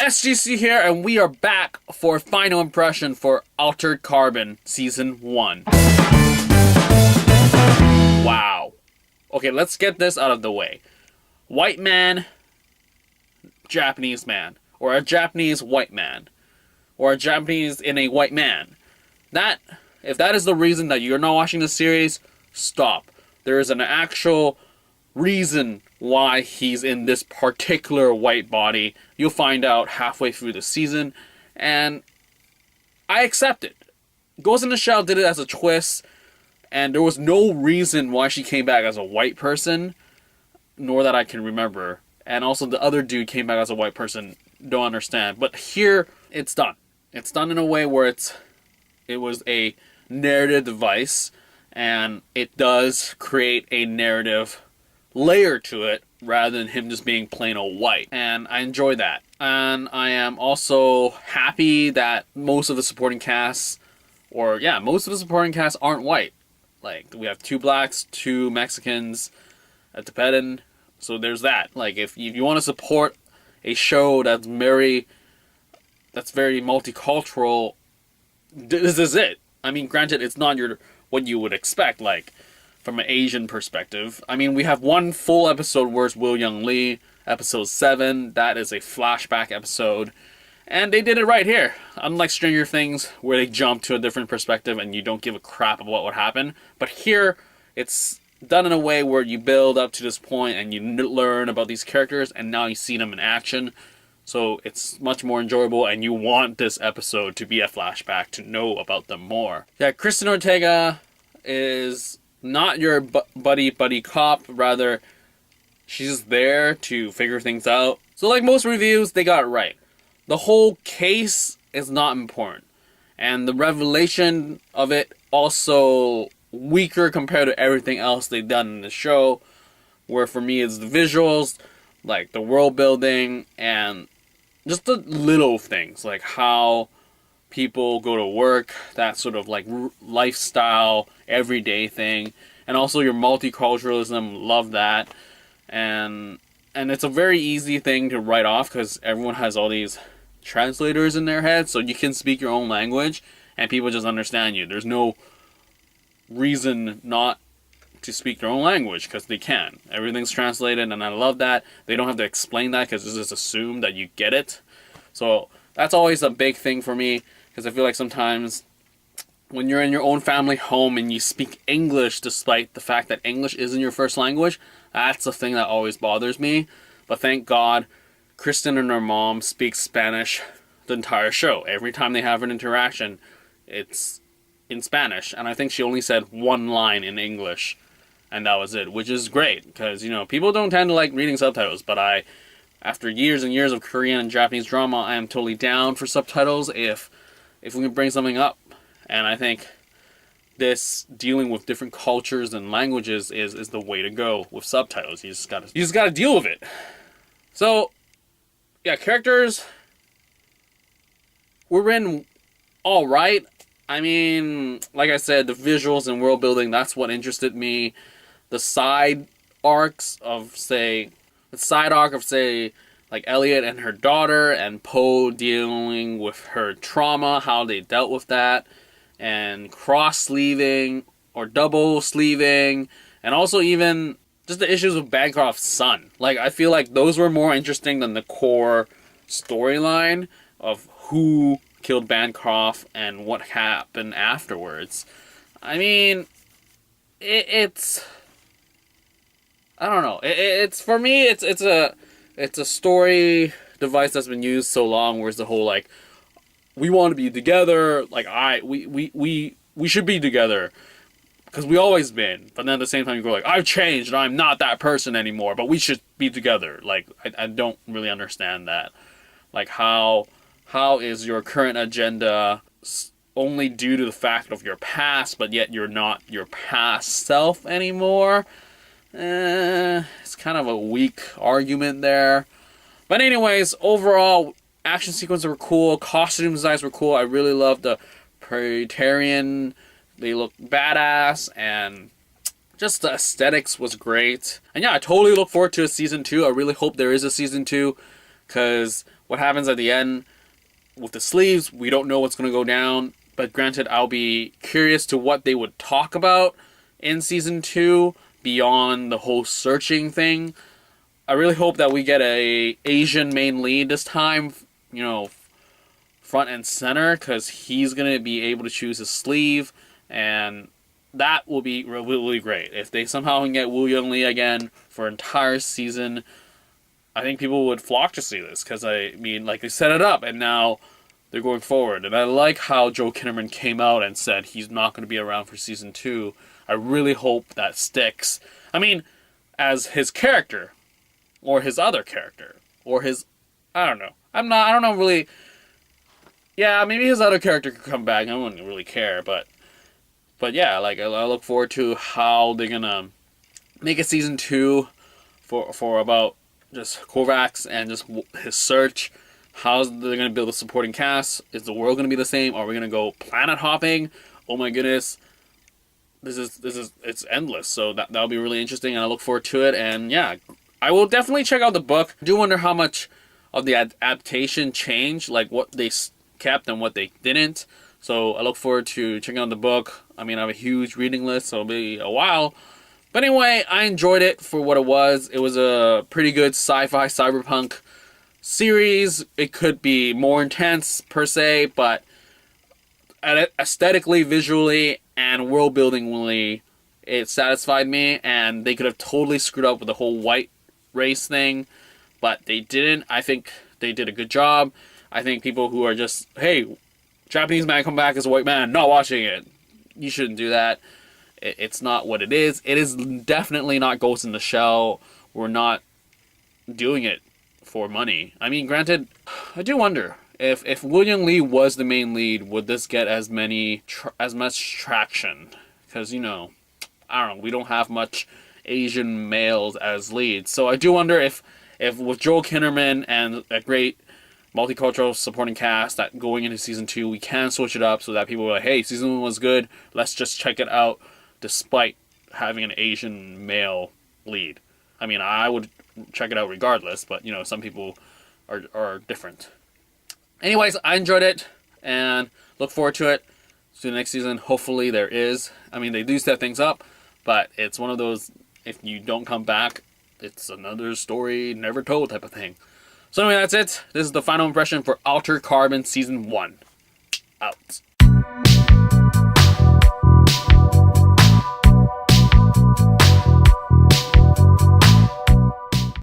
SGC here, and we are back for final impression for Altered Carbon Season 1. Wow. Okay, let's get this out of the way. White man, Japanese man. Or a Japanese white man. Or a Japanese in a white man. If that is the reason that you're not watching the series, stop. There is an actual reason why he's in this particular white body. You'll find out halfway through the season, and I accept it. Ghost in the Shell did it as a twist, and there was no reason why she came back as a white person, nor that I can remember. And also the other dude came back as a white person. Don't understand. But here, it's done. It's done in a way where it was a narrative device, and it does create a narrative layer to it rather than him just being plain old white, and I enjoy that. And I am also happy that most of the supporting casts aren't white. Like, we have 2 blacks, 2 Mexicans, a Tibetan, so there's that. Like, if you want to support a show that's very multicultural, this is it. I mean, granted, it's not what you would expect, like, from an Asian perspective. I mean, we have one full episode where it's Will Young Lee, episode 7. That is a flashback episode. And they did it right here. Unlike Stranger Things, where they jump to a different perspective and you don't give a crap about what would happen. But here, it's done in a way where you build up to this point and you learn about these characters, and now you see them in action. So it's much more enjoyable, and you want this episode to be a flashback to know about them more. Yeah, Kristen Ortega is not your buddy cop, rather she's there to figure things out. So like most reviews, they got it right. The whole case is not important, and the revelation of it also weaker compared to everything else they've done in the show, where for me it's the visuals, like the world building, and just the little things, like how people go to work, that sort of like lifestyle, everyday thing, and also your multiculturalism, love that, and it's a very easy thing to write off because everyone has all these translators in their head, so you can speak your own language and people just understand you. There's no reason not to speak their own language because they can. Everything's translated, and I love that. They don't have to explain that because it's just assumed that you get it. So that's always a big thing for me, because I feel like sometimes when you're in your own family home and you speak English despite the fact that English isn't your first language, that's the thing that always bothers me. But thank God, Kristen and her mom speak Spanish the entire show. Every time they have an interaction, it's in Spanish. And I think she only said one line in English, and that was it, which is great, because, people don't tend to like reading subtitles, but after years and years of Korean and Japanese drama, I am totally down for subtitles if we can bring something up. And I think this dealing with different cultures and languages is the way to go with subtitles. You just gotta deal with it. So, yeah, characters were in all right. I mean, like I said, the visuals and world building, that's what interested me. The side arc of, say, like Elliot and her daughter, and Poe dealing with her trauma, how they dealt with that, and cross-sleeving or double-sleeving, and also even just the issues with Bancroft's son. Like, I feel like those were more interesting than the core storyline of who killed Bancroft and what happened afterwards. I mean, it's I don't know. It's for me, it's a story device that's been used so long, where it's the whole like, we want to be together, like we should be together because we always been. But then at the same time you go like, I've changed and I'm not that person anymore, but we should be together. Like I don't really understand that. Like how is your current agenda only due to the fact of your past, but yet you're not your past self anymore? It's kind of a weak argument there. But anyways, overall, action sequences were cool. Costume designs were cool. I really loved the Praetorian. They look badass, and just the aesthetics was great. And yeah, I totally look forward to a season 2. I really hope there is a season 2, because what happens at the end with the sleeves. We don't know what's going to go down. But granted, I'll be curious to what they would talk about in season 2 beyond the whole searching thing. I really hope that we get a Asian main lead this time, you know, front and center, because he's going to be able to choose his sleeve, and that will be really great. If they somehow can get Woo Young Lee again for an entire season, I think people would flock to see this, because I mean, like, they set it up, and now they're going forward. And I like how Joe Kinnaman came out and said he's not going to be around for season 2. I really hope that sticks. I mean, as his character, or his other character, or his, I don't know. I don't know really. Yeah, maybe his other character could come back. I wouldn't really care, but yeah, like, I look forward to how they're gonna make a season 2 for about just Kovacs and just his search. How they're gonna build a supporting cast? Is the world gonna be the same? Are we gonna go planet hopping? Oh my goodness, this is it's endless. So that'll be really interesting, and I look forward to it. And yeah, I will definitely check out the book. I do wonder how much of the adaptation changed, like what they kept and what they didn't. So I look forward to checking out the book. I mean, I have a huge reading list, so it'll be a while. But anyway, I enjoyed it for what it was. It was a pretty good sci-fi cyberpunk series. It could be more intense per se, but aesthetically, visually, and world-buildingly, it satisfied me. And they could have totally screwed up with the whole white race thing, but they didn't. I think they did a good job. I think people who are just, hey, Japanese man come back as a white man, not watching it, you shouldn't do that. It's not what it is. It is definitely not Ghost in the Shell. We're not doing it for money. I mean, granted, I do wonder if William Lee was the main lead, would this get as much traction? Because, you know, I don't know, we don't have much Asian males as leads. So I do wonder if with Joel Kinnaman and a great multicultural supporting cast, that going into season 2 we can switch it up so that people are like, hey, season 1 was good, let's just check it out, despite having an Asian male lead. I mean, I would check it out regardless, but, you know, some people are different. Anyways, I enjoyed it, and look forward to it. So the next season, hopefully there is. I mean, they do set things up, but it's one of those, if you don't come back, it's another story never told type of thing. So anyway, that's it. This is the final impression for Altered Carbon Season 1. Out.